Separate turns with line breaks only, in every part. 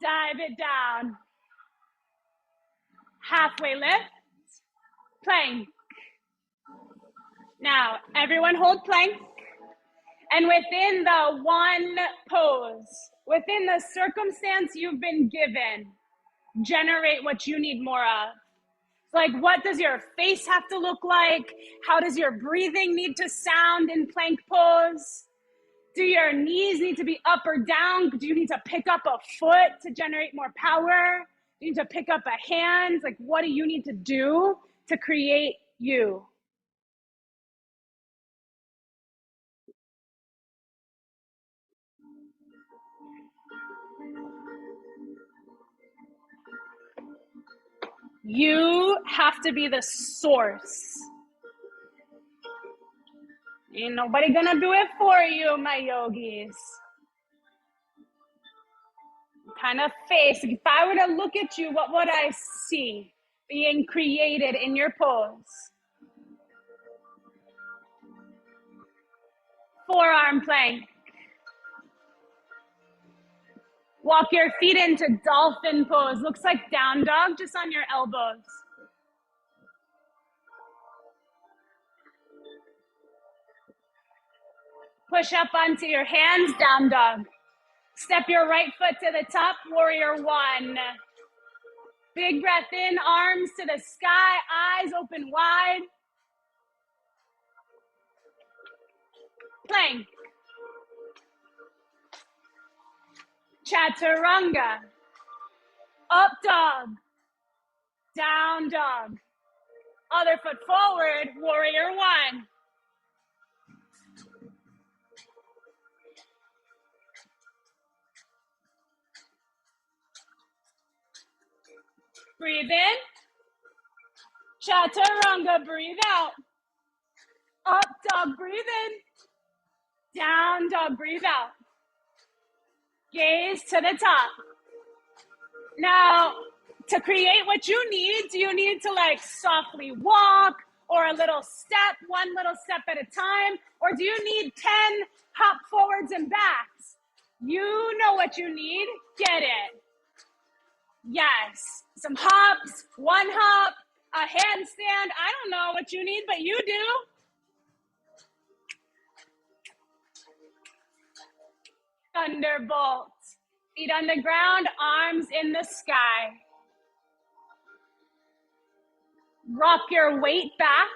Dive it down. Halfway lift. Plank. Now, everyone hold plank. And within the one pose, within the circumstance you've been given, generate what you need more of. Like, what does your face have to look like? How does your breathing need to sound in plank pose? Do your knees need to be up or down? Do you need to pick up a foot to generate more power? Do you need to pick up a hand? Like, what do you need to do to create you? You have to be the source. Ain't nobody gonna do it for you, my yogis. Kind of face. If I were to look at you, what would I see being created in your pose? Forearm plank. Walk your feet into dolphin pose. Looks like down dog, just on your elbows. Push up onto your hands, down dog. Step your right foot to the top, warrior one. Big breath in, arms to the sky, eyes open wide. Plank. Chaturanga. Up dog. Down dog. Other foot forward, warrior one. Breathe in. Chaturanga, breathe out. Up dog, breathe in. Down dog, breathe out. Gaze to the top. Now, to create what you need, do you need to like softly walk or a little step, one little step at a time? Or do you need 10 hop forwards and backs? You know what you need, get it. Yes, some hops, one hop, a handstand. I don't know what you need, but you do. Thunderbolt. Feet on the ground, arms in the sky. Rock your weight back.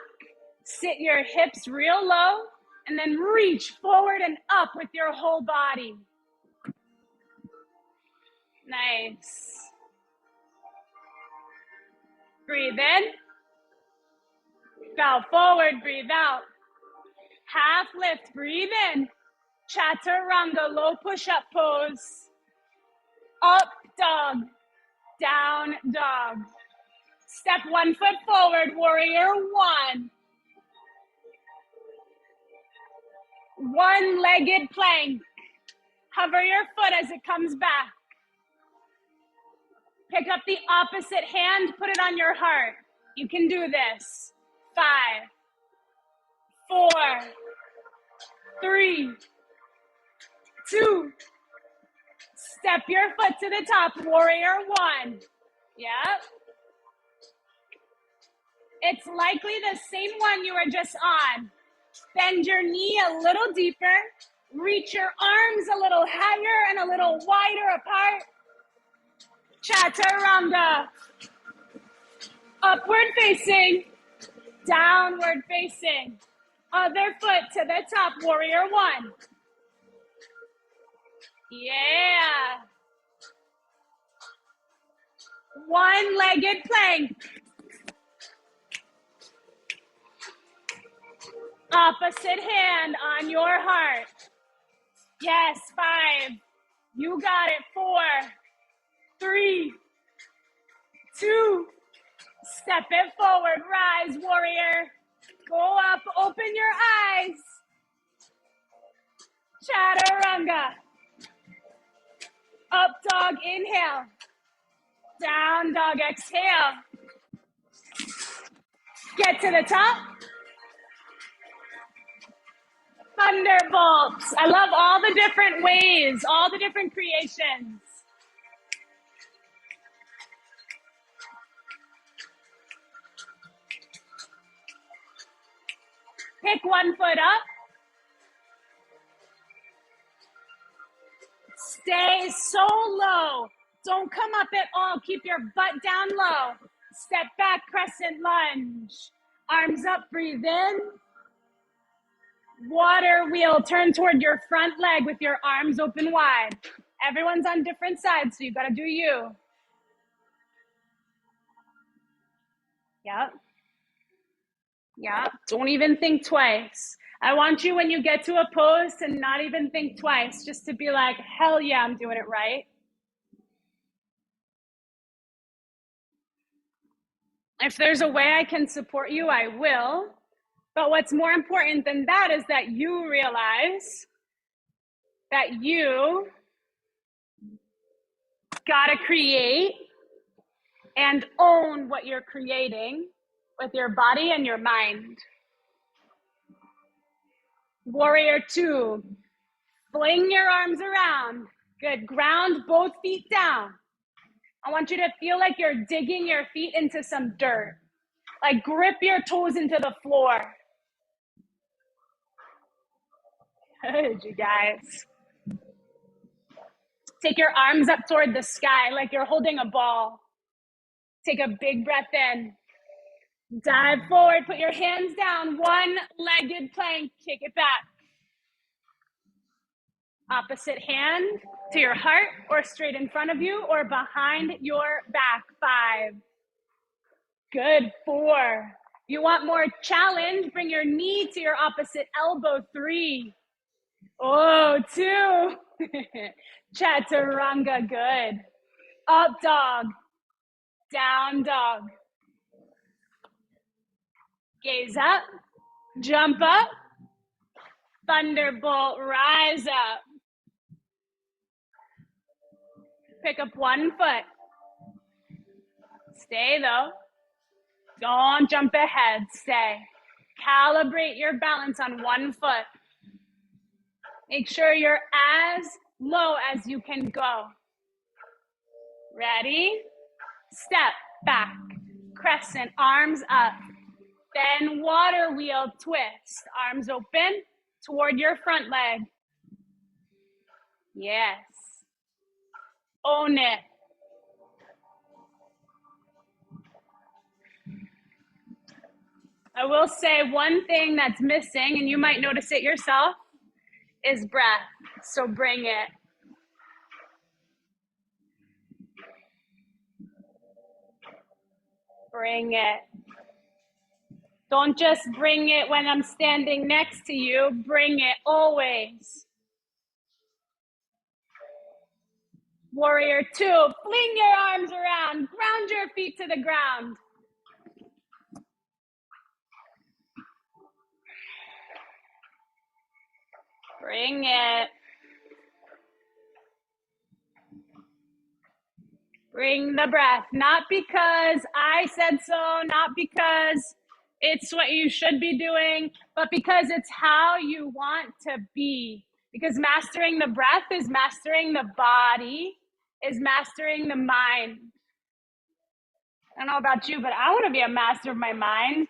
Sit your hips real low, and then reach forward and up with your whole body. Nice. Breathe in. Bow forward, breathe out. Half lift, breathe in. Chaturanga, low push-up pose. Up dog, down dog. Step one foot forward, warrior one. One-legged plank. Hover your foot as it comes back. Pick up the opposite hand, put it on your heart. You can do this. 5, 4, 3, 2. Step your foot to the top, warrior one. Yep. It's likely the same one you were just on. Bend your knee a little deeper. Reach your arms a little higher and a little wider apart. Chaturanga. Upward facing. Downward facing. Other foot to the top, warrior one. Yeah. One-legged plank. Opposite hand on your heart. Yes, 5. You got it. 4, 3, 2. Step it forward. Rise, warrior. Go up. Open your eyes. Chaturanga. Up dog. Inhale. Down dog. Exhale. Get to the top. Thunderbolts. I love all the different ways, all the different creations. Pick one foot up. Stay so low. Don't come up at all. Keep your butt down low. Step back, crescent lunge. Arms up, breathe in. Water wheel, turn toward your front leg with your arms open wide. Everyone's on different sides, so you gotta do you. Yep. Yeah, don't even think twice. I want you, when you get to a pose, to not even think twice, just to be like, hell yeah, I'm doing it right. If there's a way I can support you, I will. But what's more important than that is that you realize that you gotta create and own what you're creating with your body and your mind. Warrior 2, fling your arms around. Good, ground both feet down. I want you to feel like you're digging your feet into some dirt. Like grip your toes into the floor. Good, you guys. Take your arms up toward the sky like you're holding a ball. Take a big breath in. Dive forward, put your hands down, one-legged plank, kick it back. Opposite hand to your heart or straight in front of you or behind your back. 5. Good. 4. You want more challenge, bring your knee to your opposite elbow. 3. Oh, 2. Chaturanga. Good. Up dog. Down dog. Gaze up. Jump up. Thunderbolt. Rise up. Pick up one foot. Stay though. Don't jump ahead. Stay. Calibrate your balance on one foot. Make sure you're as low as you can go. Ready? Step back. Crescent, arms up. Then water wheel twist. Arms open toward your front leg. Yes. Own it. I will say one thing that's missing, and you might notice it yourself, is breath. So bring it. Bring it. Don't just bring it when I'm standing next to you. Bring it always. Warrior 2, fling your arms around. Ground your feet to the ground. Bring it. Bring the breath. Not because I said so, not because it's what you should be doing, but because it's how you want to be. Because mastering the breath is mastering the body, is mastering the mind. I don't know about you, but I want to be a master of my mind.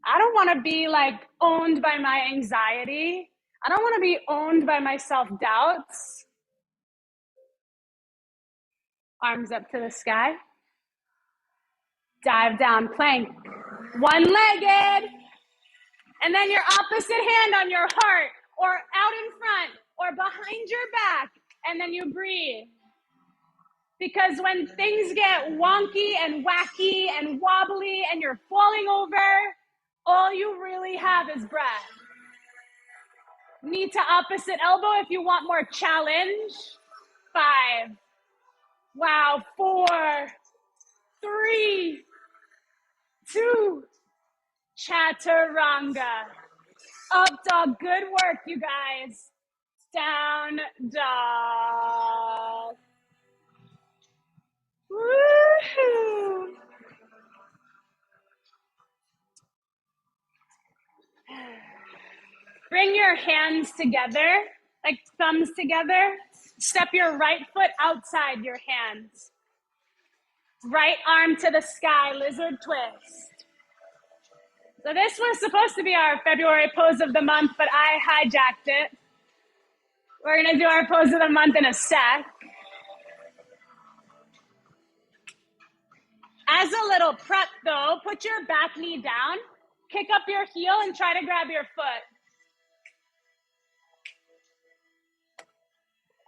I don't want to be like owned by my anxiety. I don't want to be owned by my self-doubts. Arms up to the sky. Dive down, plank. One-legged. And then your opposite hand on your heart or out in front or behind your back. And then you breathe. Because when things get wonky and wacky and wobbly and you're falling over, all you really have is breath. Knee to opposite elbow if you want more challenge. 5. Wow. 4, 3, 2. Chaturanga. Up dog. Good work, you guys. Down dog. Woohoo. Bring your hands together, like thumbs together. Step your right foot outside your hands. Right arm to the sky, lizard twist. So this was supposed to be our February pose of the month, but I hijacked it. We're gonna do our pose of the month in a sec. As a little prep though, put your back knee down, kick up your heel and try to grab your foot.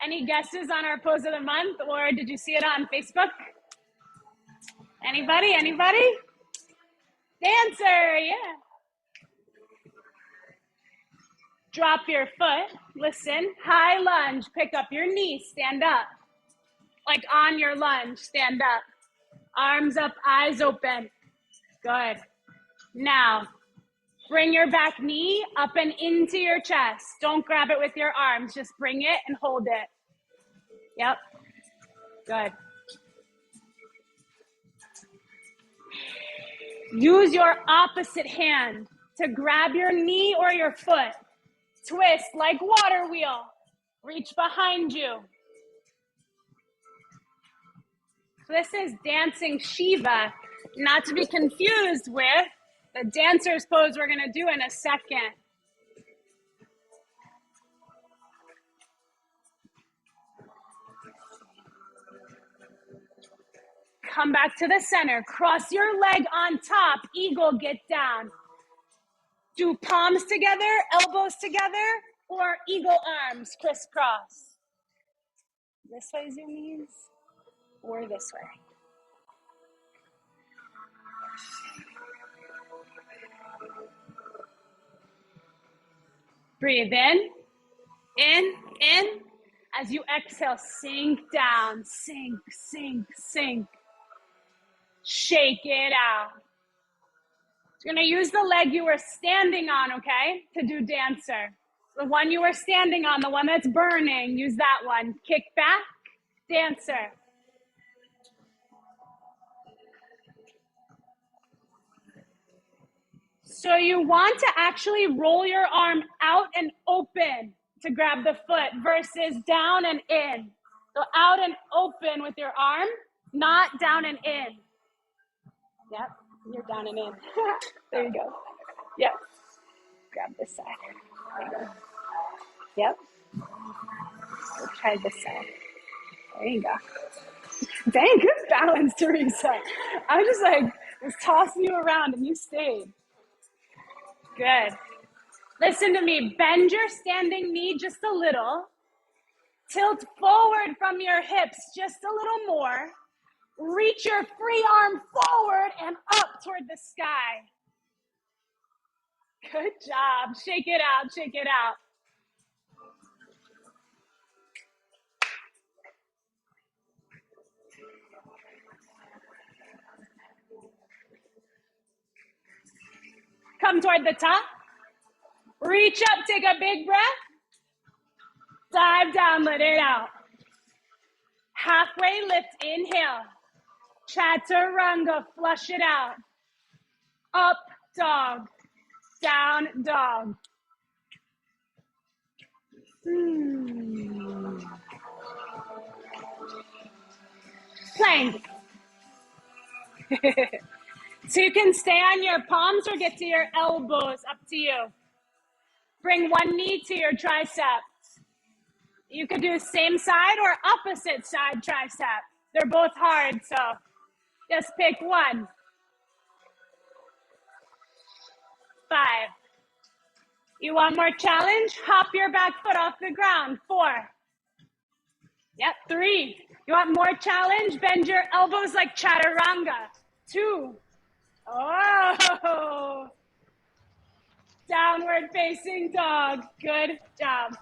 Any guesses on our pose of the month, or did you see it on Facebook? Anybody? Dancer, yeah. Drop your foot, listen, high lunge, pick up your knee, stand up. Like on your lunge, stand up. Arms up, eyes open. Good. Now, bring your back knee up and into your chest. Don't grab it with your arms, just bring it and hold it. Yep, good. Use your opposite hand to grab your knee or your foot. Twist like water wheel. Reach behind you. So this is dancing Shiva, not to be confused with the dancer's pose we're gonna do in a second. Come back to the center, cross your leg on top, eagle, get down. Do palms together, elbows together, or eagle arms, crisscross. This way, zoomies, or this way. Breathe in. As you exhale, sink down, sink. Shake it out. You're gonna use the leg you were standing on, okay, to do dancer. The one you were standing on, the one that's burning, use that one. Kick back, dancer. So you want to actually roll your arm out and open to grab the foot versus down and in. So out and open with your arm, not down and in. Yep, you're down and in. There you go. Yep. Grab this side. There you go. Yep. We'll try this side. There you go. Dang, good balance, Teresa. I just was tossing you around and you stayed. Good. Listen to me. Bend your standing knee just a little. Tilt forward from your hips just a little more. Reach your free arm forward and up toward the sky. Good job. Shake it out. Come toward the top. Reach up, take a big breath. Dive down, let it out. Halfway lift, inhale. Chaturanga, flush it out. Up dog, down dog. Plank. So you can stay on your palms or get to your elbows, up to you. Bring one knee to your triceps. You could do same side or opposite side tricep. They're both hard, so just pick one. 5. You want more challenge? Hop your back foot off the ground. 4. Yep, 3. You want more challenge? Bend your elbows like chaturanga. 2. Oh, downward facing dog. Good job.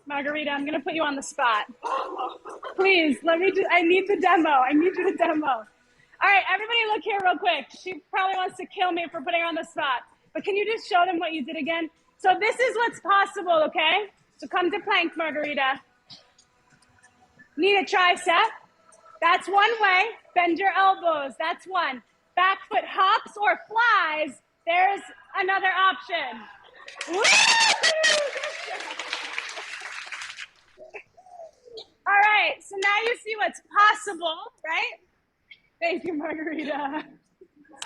Margarita, I'm gonna put you on the spot. Please, I need the demo. I need you to demo. All right, everybody look here real quick. She probably wants to kill me for putting her on the spot, but can you just show them what you did again? So this is what's possible, okay? So come to plank, Margarita. Need a tricep. That's one way. Bend your elbows. That's one. Back foot hops or flies. There's another option. All right, so now you see what's possible, right? Thank you, Margarita.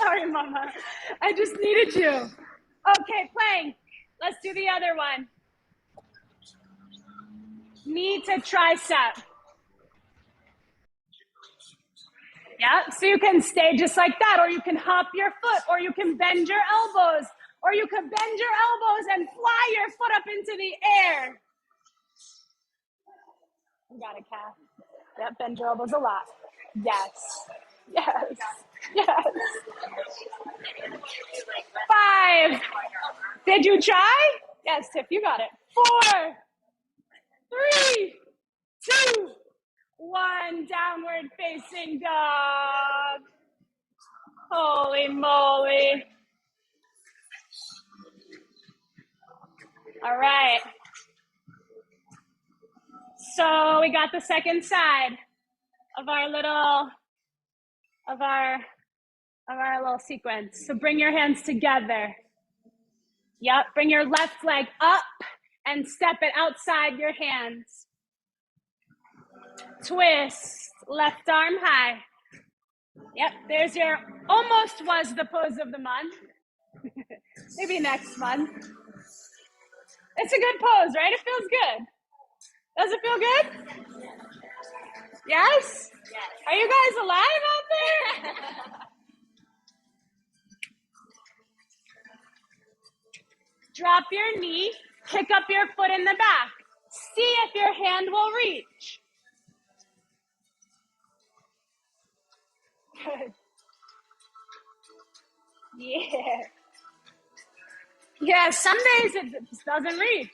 Sorry, Mama. I just needed you. Okay, plank. Let's do the other one. Knee to tricep. Yeah, so you can stay just like that, or you can hop your foot, or you can bend your elbows, or you can bend your elbows and fly your foot up into the air. You got it, Kath. Yep, bend your elbows a lot. Yes. Yes. Yes. 5. Did you try? Yes, Tiff, you got it. 4, 3, 2, 1. Downward facing dog. Holy moly. All right. So we got the second side of our little sequence. So bring your hands together. Yep, bring your left leg up and step it outside your hands. Twist, left arm high. Yep, there's your, almost was the pose of the month. Maybe next month. It's a good pose, right? It feels good. Does it feel good? Yes? Are you guys alive out there? Drop your knee, pick up your foot in the back. See if your hand will reach. Good. Yeah. Yeah, some days it just doesn't reach.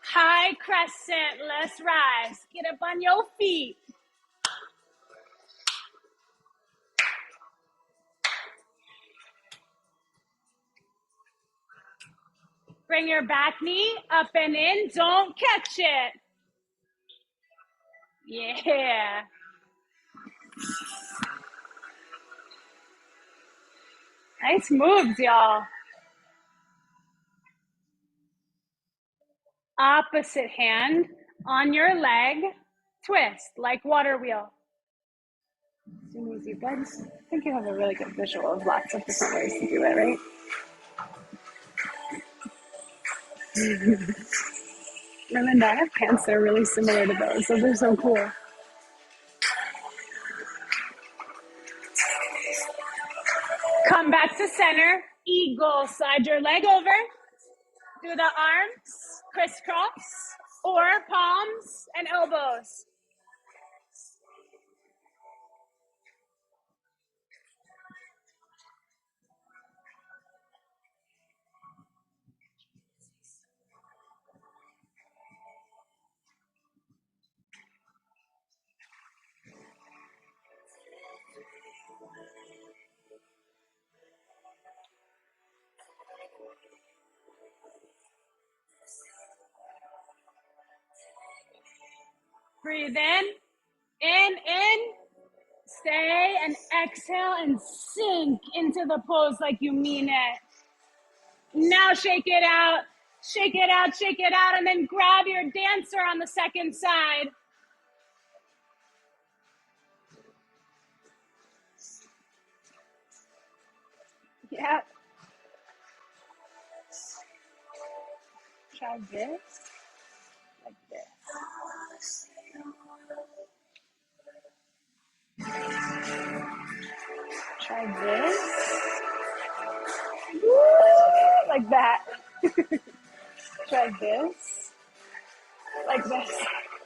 High crescent, let's rise. Get up on your feet. Bring your back knee up and in. Don't catch it. Yeah. Nice moves, y'all. Opposite hand on your leg. Twist like water wheel. Zoom with you guys. I think you have a really good visual of lots of different ways to do it, right? Remember, I have pants that are really similar to those. Those are so cool. Come back to center. Eagle. Slide your leg over. Do the arms crisscross or palms and elbows. Breathe in, stay, and exhale and sink into the pose like you mean it. Now shake it out, shake it out, shake it out, and then grab your dancer on the second side. Yeah. Try this, like this. Try this. Woo! Like that. Try this. Like this.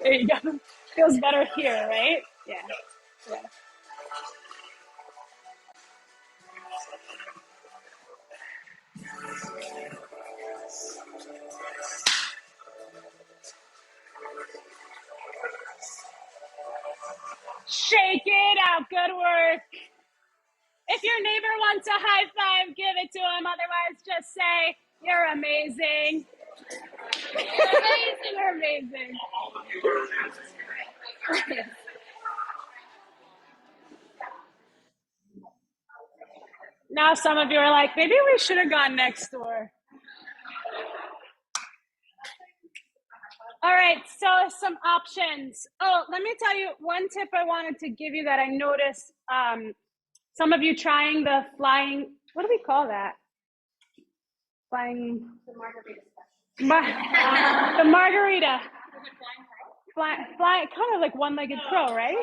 There you go. Feels better here, right? Yeah. Yeah. Shake it out. Good work. If your neighbor wants a high five, give it to him. Otherwise, just say, you're amazing. You're amazing. Now some of you are like, maybe we should have gone next door. All right, so some options. Oh, let me tell you one tip I wanted to give you that I noticed some of you trying the flying, what do we call that? Flying, the margarita. Fly, kind of like one-legged crow, right?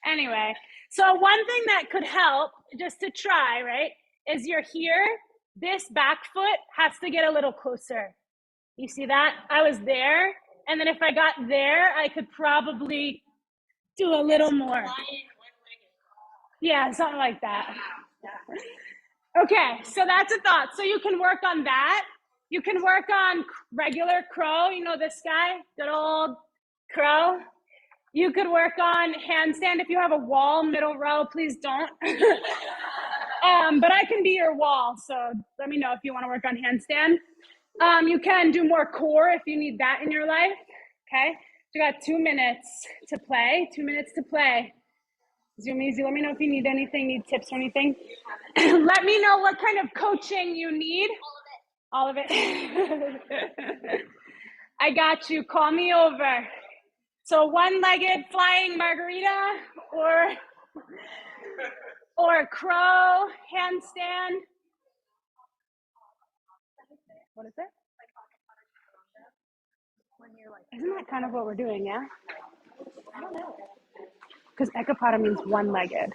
Anyway, so one thing that could help just to try, right, is you're here, this back foot has to get a little closer. You see that? I was there, and then if I got there, I could probably do a little more. Yeah, something like that. Okay, so that's a thought. So you can work on that. You can work on regular crow, you know this guy, good old crow. You could work on handstand. If you have a wall, middle row, please don't. But I can be your wall, so let me know if you want to work on handstand. You can do more core if you need that in your life, okay? So you got 2 minutes to play, 2 minutes to play. Zoom easy, let me know if you need anything, need tips or anything. Let me know what kind of coaching you need. All of it. I got you, call me over. So one-legged flying margarita or crow, handstand. What is it? Isn't that kind of what we're doing, yeah? I don't know. Because ekapada means one-legged.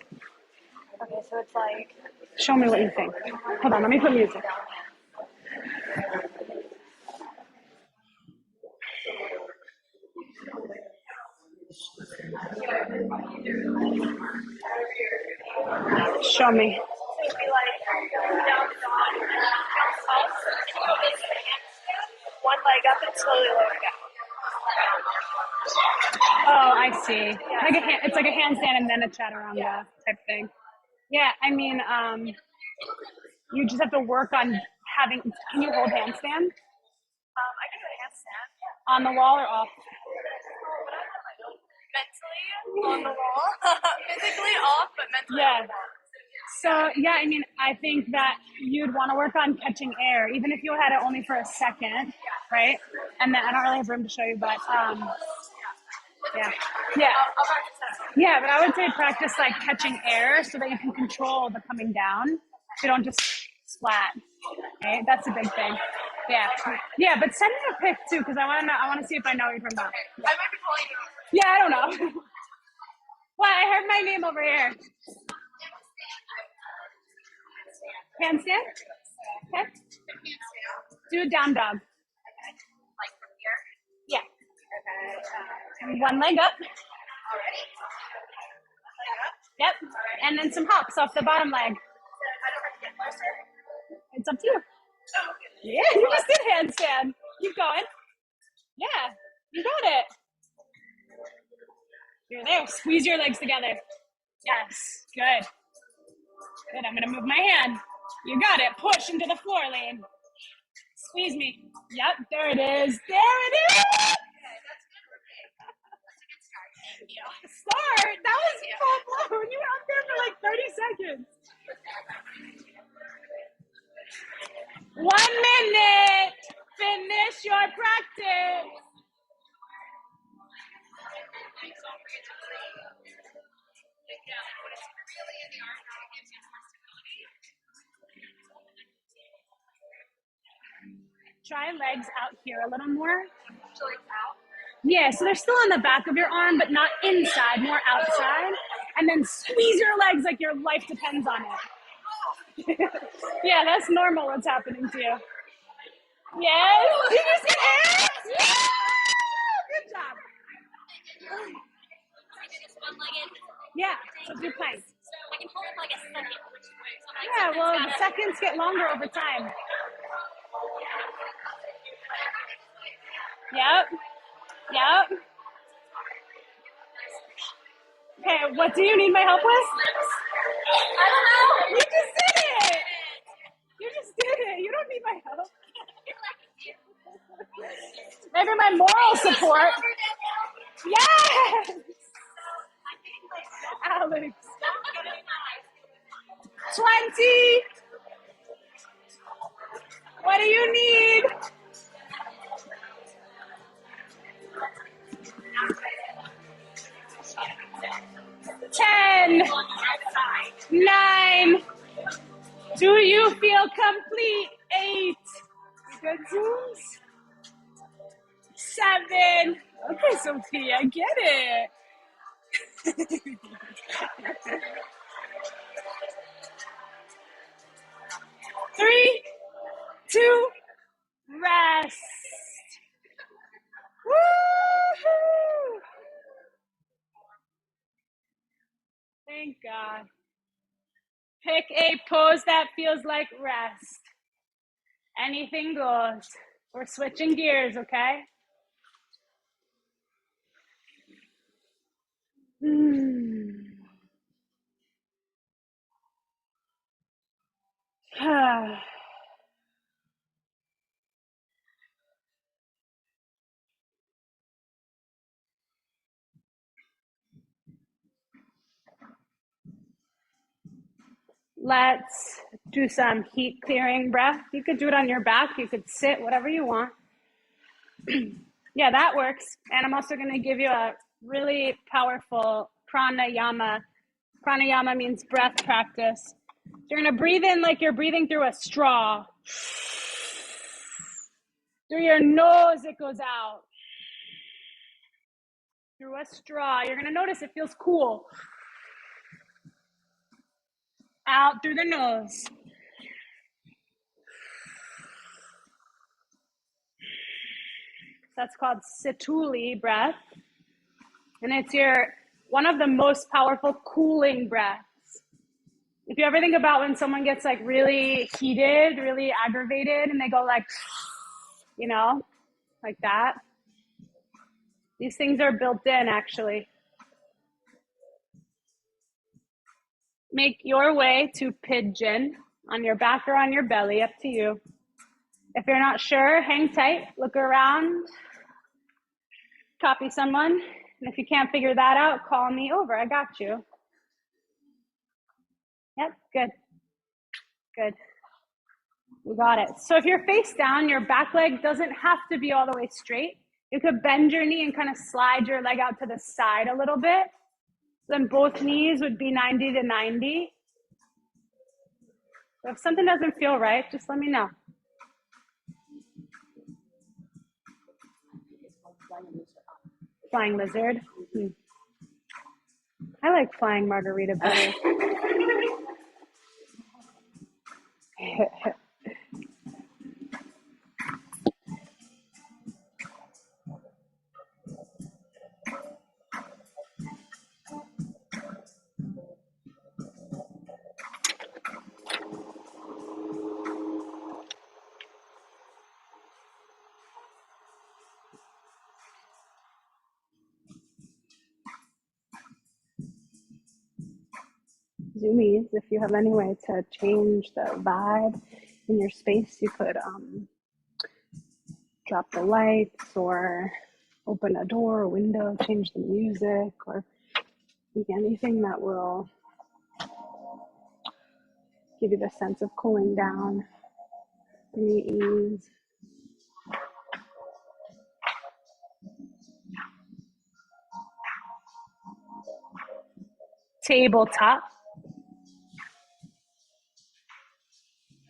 Okay, so it's like...
Show me what you think. Hold on, let me put music. Show me.
One leg up and slowly lower down.
Oh, I see. Like it's like a handstand and then a chaturanga type thing. Yeah, I mean, you just have to work on having. Can you hold handstand?
I can do a handstand.
On the wall or off?
Mentally on the wall. Physically off, but mentally on the wall.
So, yeah, I mean, I think that you'd want to work on catching air, even if you had it only for a second, right? And then I don't really have room to show you, but yeah, but I would say practice like catching air so that you can control the coming down. So you don't just splat. Right? That's a big thing. Yeah, but send me a pic too, because I want to know. I want to see if I know what you're talking about.
I might be calling you.
Yeah, I don't know. Well, I heard my name over here. Handstand? Okay. Do a down dog.
Like from here?
Yeah. And one leg up.
Already?
Yep. And then some hops off the bottom leg.
I don't have to get closer.
It's up to you. Yeah, you just did handstand. Keep going. Yeah, you got it. You're there. Squeeze your legs together. Yes, good. Good, I'm gonna move my hand. You got it. Push into the floor lane. Squeeze me. Yep, there it is. There it is! Start? That was full blown. You were up there for like 30 seconds. 1 minute. Finish your practice. Try legs out here a little more. Yeah, so they're still on the back of your arm, but not inside, more outside. And then squeeze your legs like your life depends on it. Yeah, that's normal what's happening to you. Yes, you just get air. Yeah! Good job. Yeah, so do plank.
I can hold it for like a second.
Yeah, well, the seconds get longer over time. Yep. Okay, what do you need my help with?
I don't know.
You just did it. You just did it. You don't need my help. Maybe my moral support. Yes. Alex. 20. What do you need? Do you feel complete? 8. Good zooms. 7. Okay, Sophia, get it. 3, 2, rest. Woo-hoo! Thank God. Pick a pose that feels like rest. Anything goes. We're switching gears, okay? Let's do some heat clearing breath. You could do it on your back. You could sit, whatever you want. Yeah, that works. And I'm also going to give you a really powerful pranayama. Pranayama means breath practice. So you're going to breathe in like you're breathing through a straw. Through your nose, it goes out. Through a straw. You're going to notice it feels cool. Out through the nose. That's called Situli breath. And it's one of the most powerful cooling breaths. If you ever think about when someone gets like really heated, really aggravated, and they go like, you know, like that. These things are built in, actually. Make your way to pigeon on your back or on your belly, up to you. If you're not sure, hang tight, look around, copy someone. And if you can't figure that out, call me over. I got you. Yep, good. Good. You got it. So if you're face down, your back leg doesn't have to be all the way straight. You could bend your knee and kind of slide your leg out to the side a little bit. Then both knees would be 90 to 90. So if something doesn't feel right, just let me know. Flying lizard. I like flying margarita better. Zoomies, if you have any way to change the vibe in your space, you could drop the lights or open a door or window, change the music, or anything that will give you the sense of cooling down, bring you ease. Tabletop.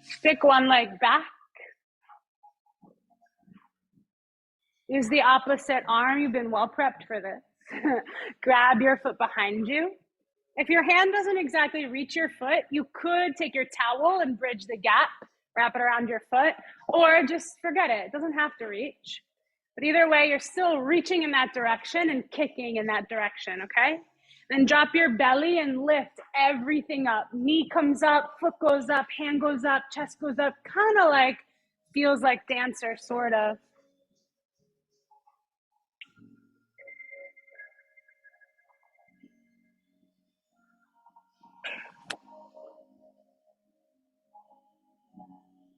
Stick one leg back. Use the opposite arm. You've been well prepped for this. Grab your foot behind you. If your hand doesn't exactly reach your foot, you could take your towel and bridge the gap, wrap it around your foot, or just forget it. It doesn't have to reach. But either way, you're still reaching in that direction and kicking in that direction, okay? Then drop your belly and lift everything up. Knee comes up, foot goes up, hand goes up, chest goes up, kind of like, feels like dancer, sort of.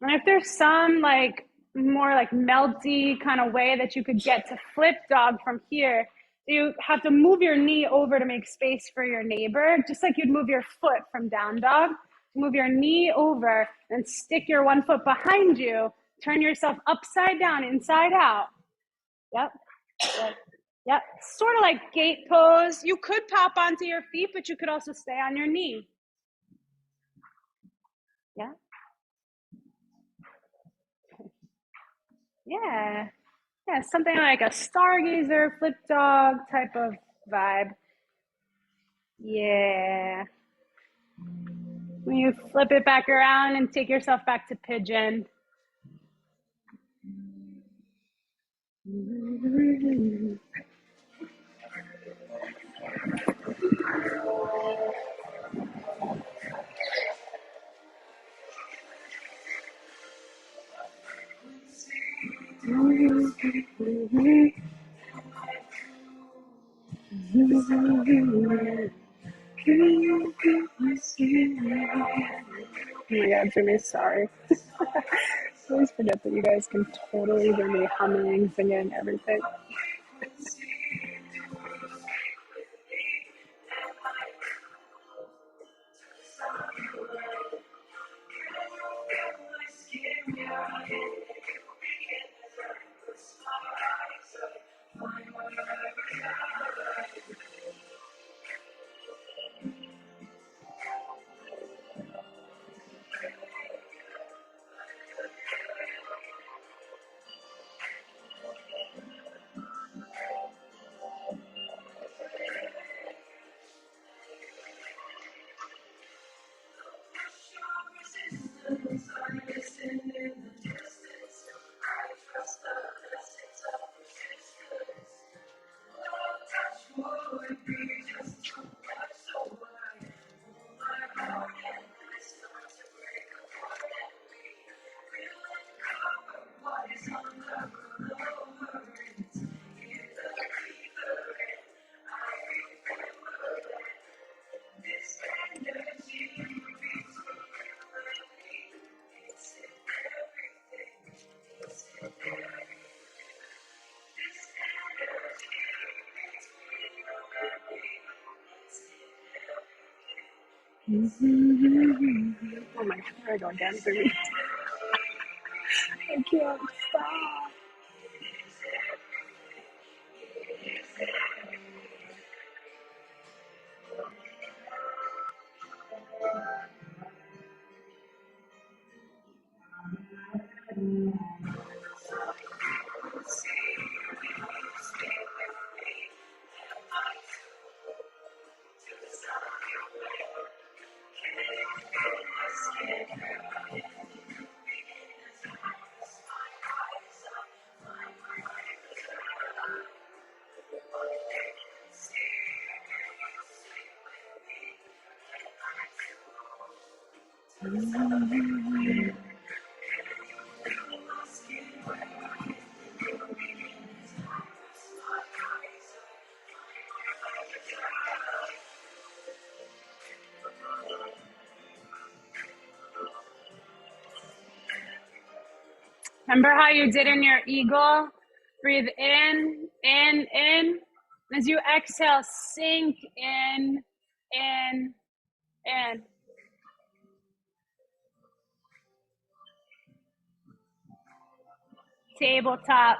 And if there's some like more like melty kind of way that you could get to flip dog from here, you have to move your knee over to make space for your neighbor, just like you'd move your foot from down dog. Move your knee over and stick your one foot behind you. Turn yourself upside down, inside out. Yep. Yep. Sort of like gate pose. You could pop onto your feet, but you could also stay on your knee. Yeah. Yeah. Yeah, something like a stargazer, flip dog type of vibe. Yeah. When you flip it back around and take yourself back to pigeon. Oh my God, Jimmy, sorry. I always forget that you guys can totally hear me humming, singing, everything. Oh my God, there I go again, Jimmy. I can't stop. Remember how you did in your eagle? Breathe in. As you exhale, sink in. Tabletop.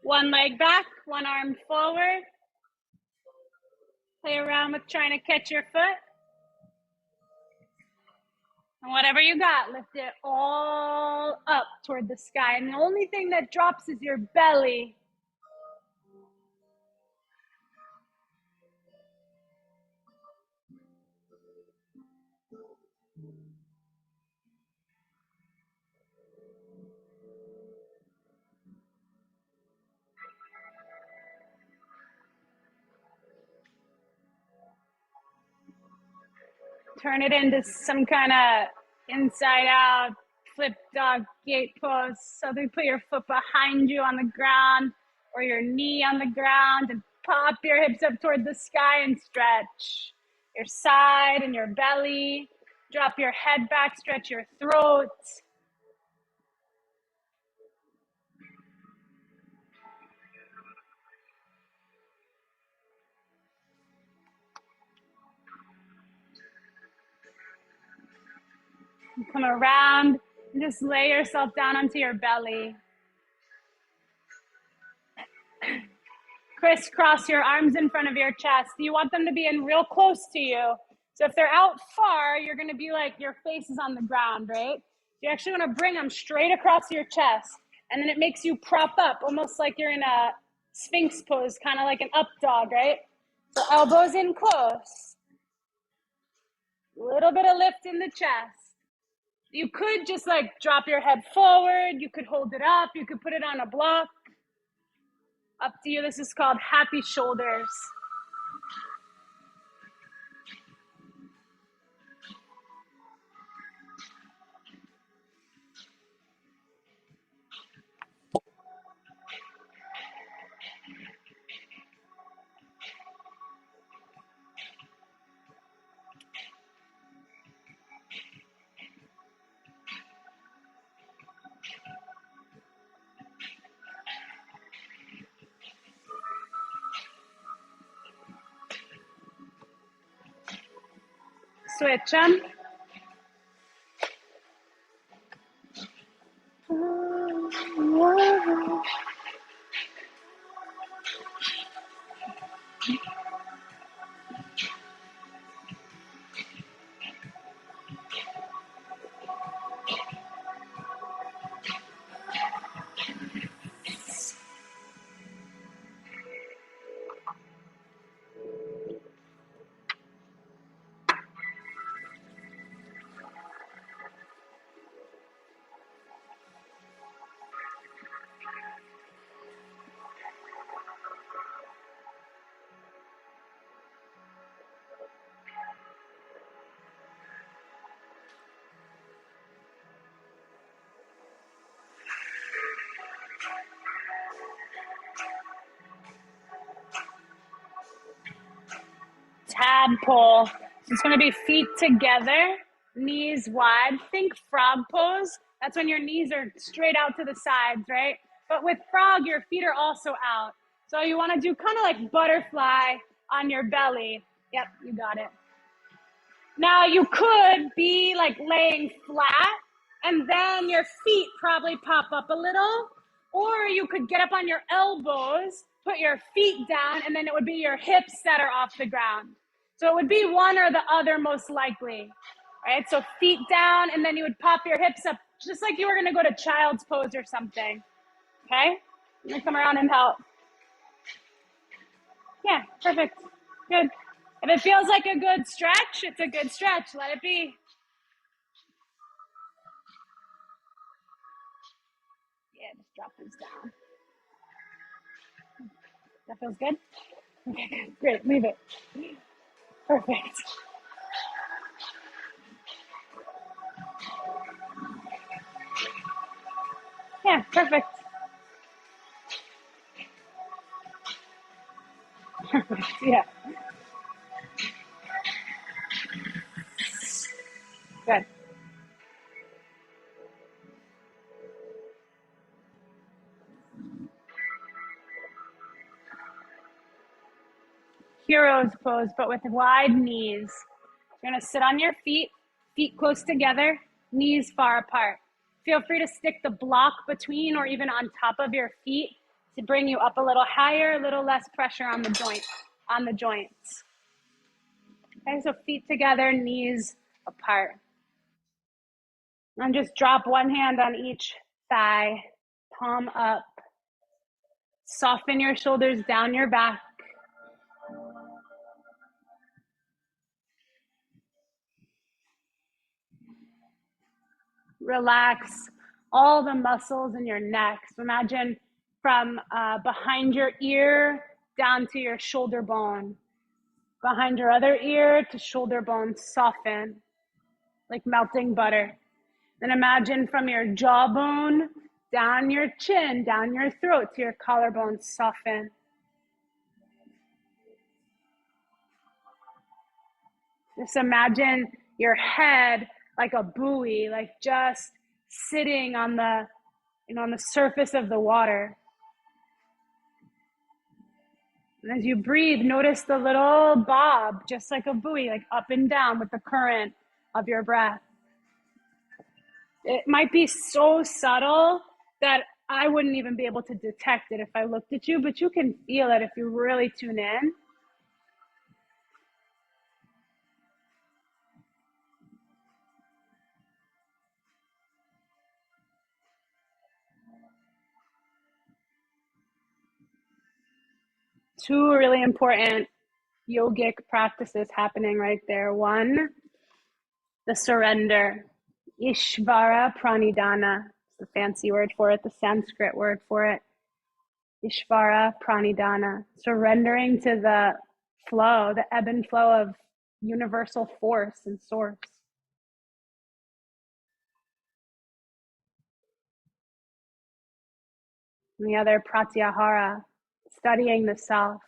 One leg back, one arm forward. Play around with trying to catch your foot. And whatever you got, lift it all up toward the sky. And the only thing that drops is your belly. Turn it into some kind of inside out flip dog gate pose. So they put your foot behind you on the ground or your knee on the ground and pop your hips up toward the sky and stretch your side and your belly. Drop your head back, stretch your throat. Come around and just lay yourself down onto your belly. Crisscross your arms in front of your chest. You want them to be in real close to you. So if they're out far, you're going to be like your face is on the ground, right? You actually want to bring them straight across your chest, and then it makes you prop up, almost like you're in a sphinx pose, kind of like an up dog, right? So elbows in close. A little bit of lift in the chest. You could just like drop your head forward. You could hold it up. You could put it on a block. Up to you. This is called happy shoulders. Switch them. Tadpole. So it's going to be feet together, knees wide. Think frog pose. That's when your knees are straight out to the sides, right? But with frog, your feet are also out. So you want to do kind of like butterfly on your belly. Yep, you got it. Now you could be like laying flat and then your feet probably pop up a little, or you could get up on your elbows, put your feet down, and then it would be your hips that are off the ground. So it would be one or the other most likely, right? So feet down, and then you would pop your hips up just like you were gonna go to child's pose or something, okay? I'm gonna come around and help. Yeah, perfect, good. If it feels like a good stretch, it's a good stretch, let it be. Yeah, just drop this down. That feels good? Okay, good, great, leave it. Perfect. Yeah, perfect. Yeah, good. Hero's pose, but with wide knees. You're gonna sit on your feet, feet close together, knees far apart. Feel free to stick the block between or even on top of your feet to bring you up a little higher, a little less pressure on the joints. Okay, so feet together, knees apart. And just drop one hand on each thigh, palm up. Soften your shoulders down your back. Relax all the muscles in your neck. So imagine from behind your ear down to your shoulder bone. Behind your other ear to shoulder bone, soften like melting butter. Then imagine from your jawbone down your chin, down your throat to your collarbone, soften. Just imagine your head like a buoy, like just sitting on the, on the surface of the water. And as you breathe, notice the little bob, just like a buoy, like up and down with the current of your breath. It might be so subtle that I wouldn't even be able to detect it if I looked at you, but you can feel it if you really tune in. two really important yogic practices happening right there. One, the surrender, Ishvara Pranidhana. It's the fancy word for it, the Sanskrit word for it. Ishvara Pranidhana, surrendering to the flow, the ebb and flow of universal force and source. And the other, Pratyahara, studying the self,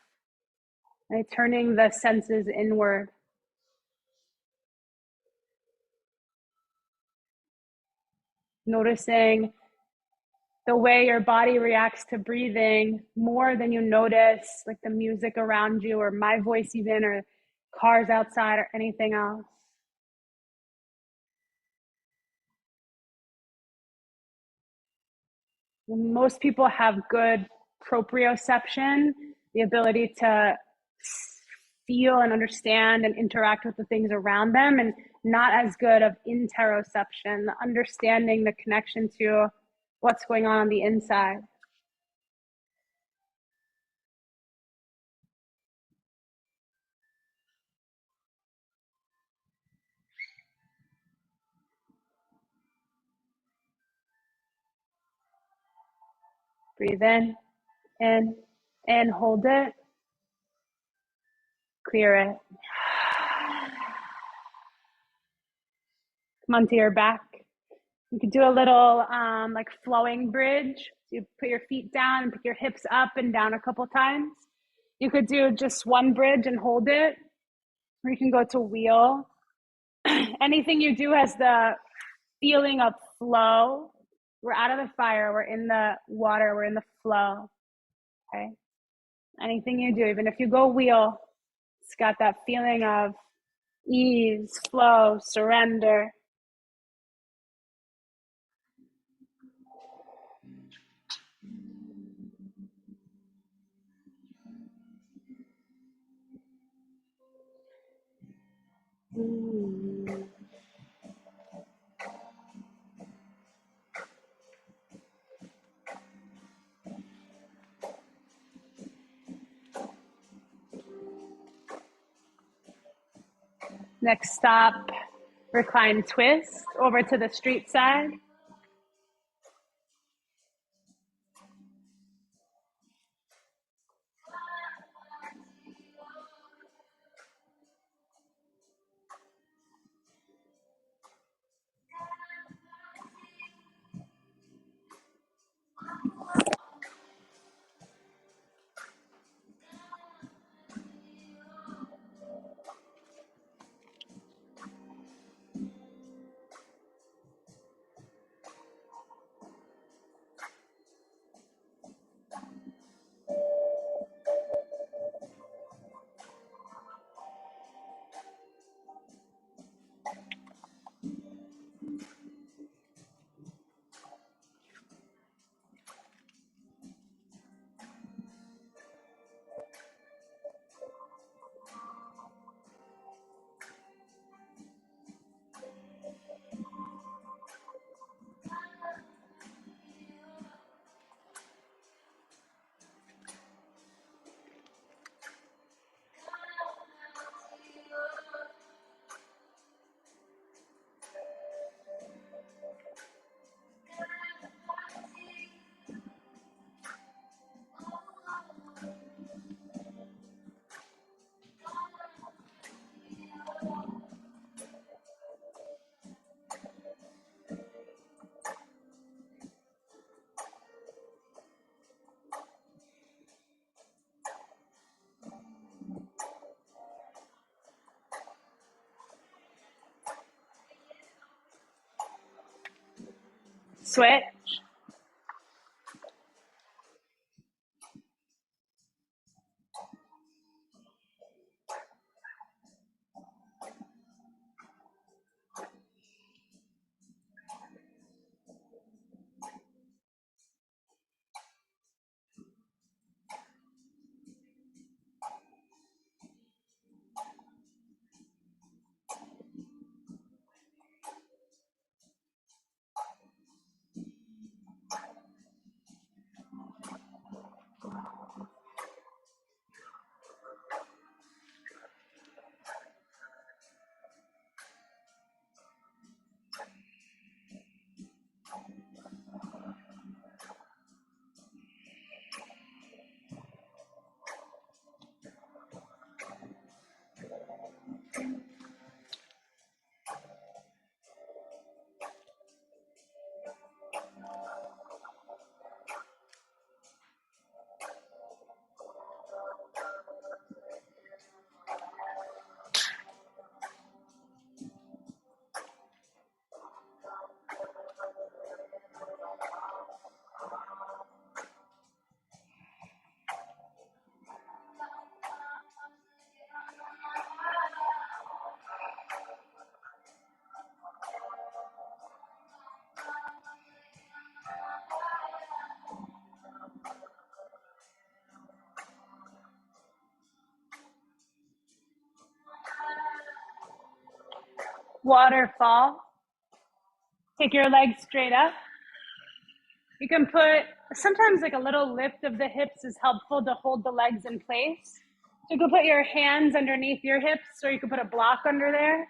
right? Turning the senses inward. Noticing the way your body reacts to breathing more than you notice, like the music around you, or my voice even, or cars outside, or anything else. Most people have good proprioception, the ability to feel and understand and interact with the things around them, and not as good of interoception, the understanding, the connection to what's going on the inside. Breathe in, hold it, clear it. Come onto your back. You could do a little like flowing bridge. So you put your feet down and pick your hips up and down a couple times. You could do just one bridge and hold it, or you can go to wheel. Anything you do has the feeling of flow. We're out of the fire, we're in the water, we're in the flow. Okay. Anything you do, even if you go wheel, it's got that feeling of ease, flow, surrender. Next stop, recline twist over to the street side. Switch. Waterfall. Take your legs straight up. You can put, sometimes like a little lift of the hips is helpful to hold the legs in place. So you can put your hands underneath your hips, or you can put a block under there.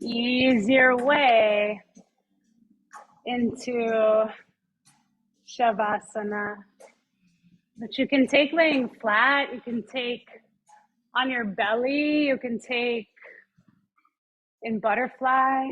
Ease your way into Shavasana. But you can take laying flat, you can take on your belly, you can take in butterfly.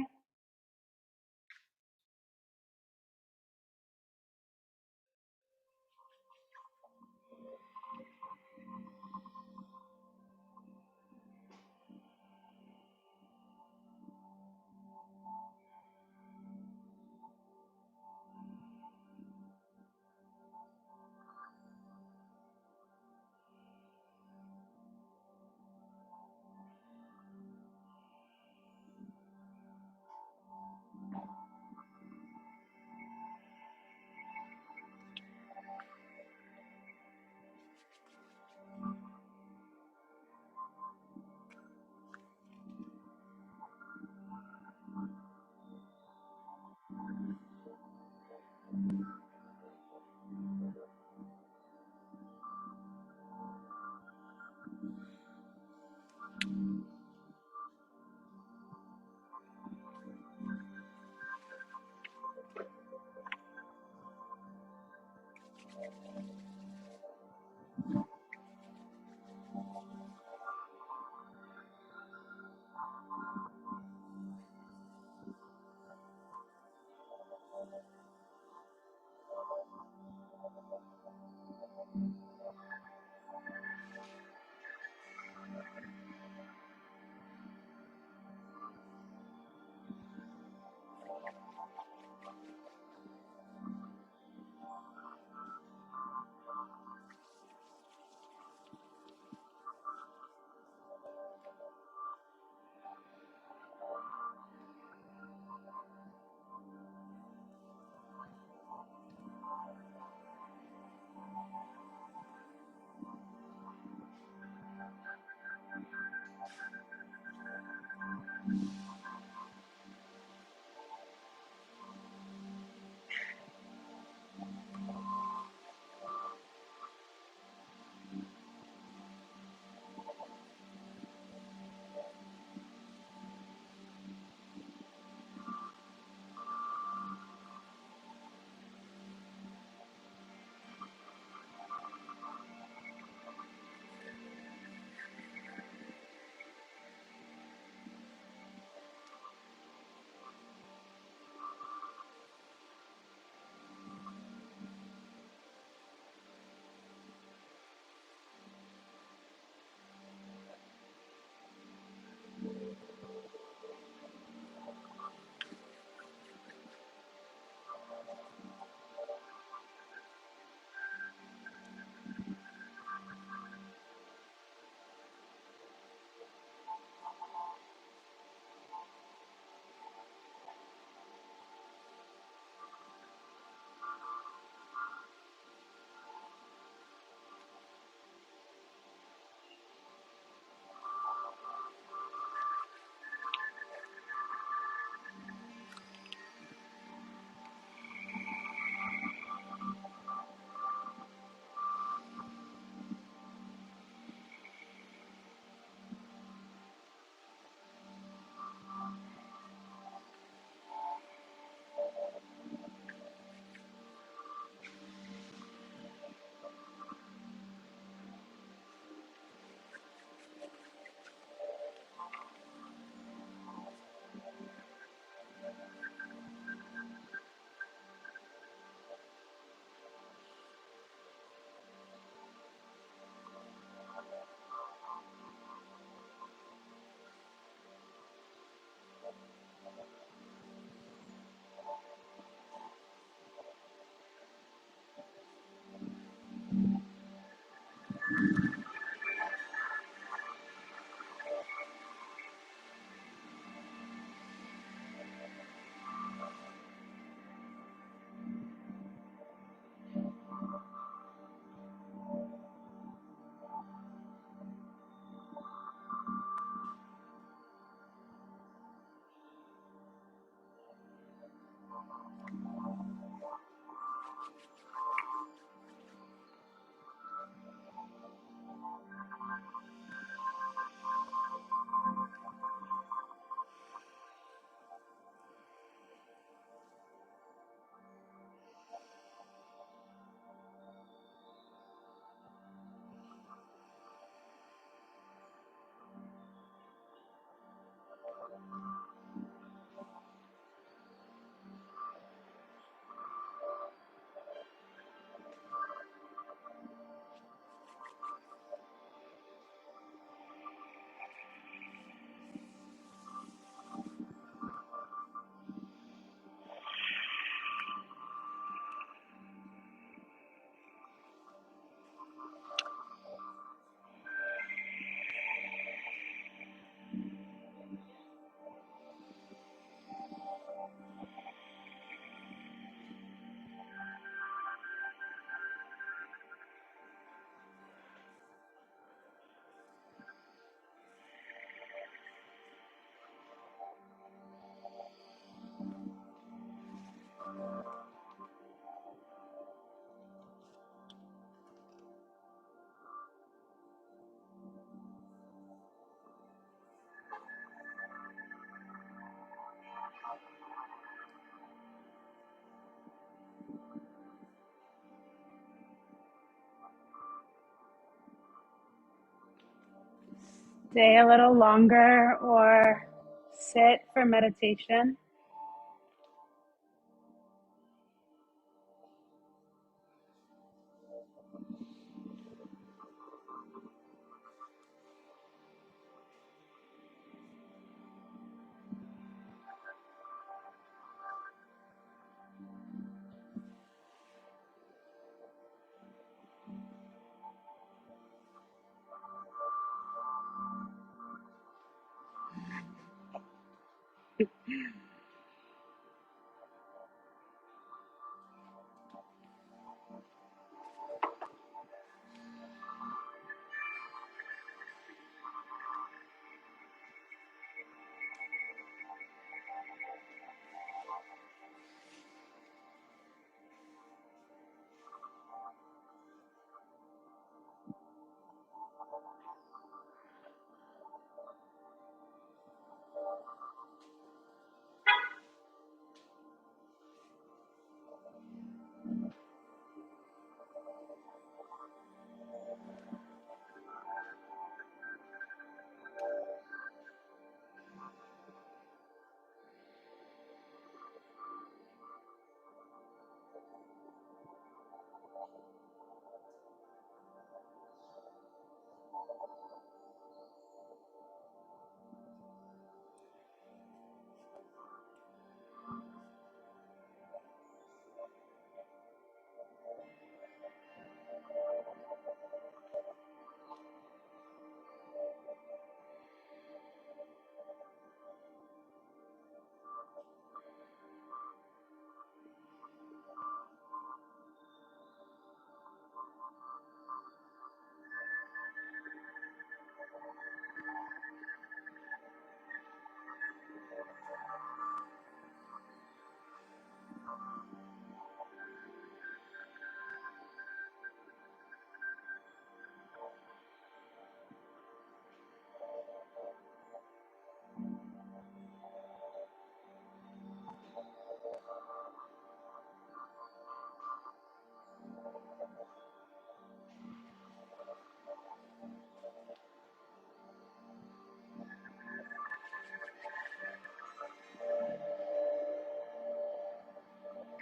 stay a little longer or sit for meditation.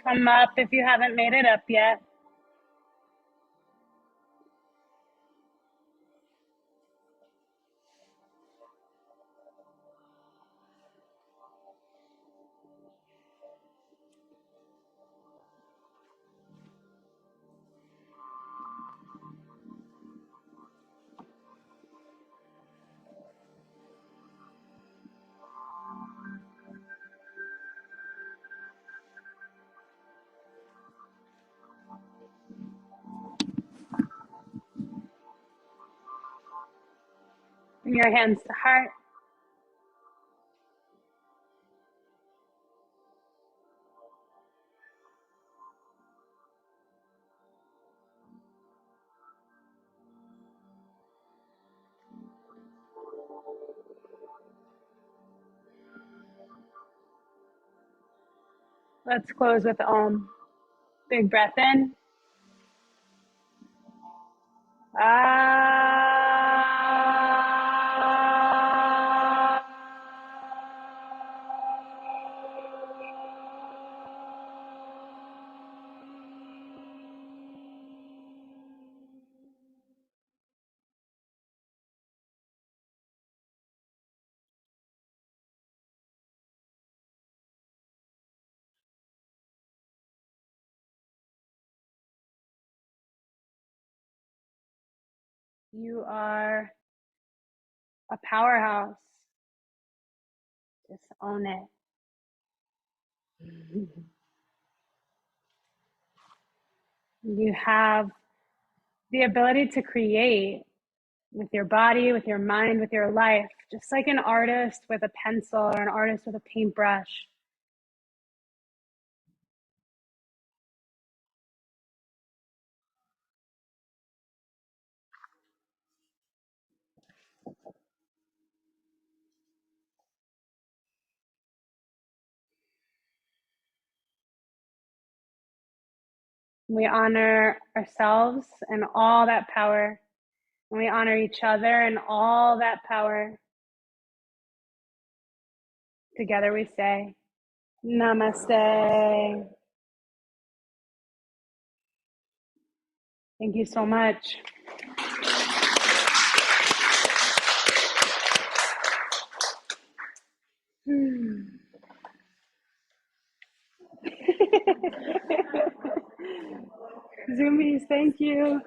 Come up if you haven't made it up yet. Bring your hands to heart. Let's close with Om. Big breath in. Ah. You are a powerhouse. Just own it. You have the ability to create with your body, with your mind, with your life, just like an artist with a pencil or an artist with a paintbrush. We honor ourselves and all that power We honor each other and all that power. Together we say, Namaste. Thank you so much. Zoomies, thank you.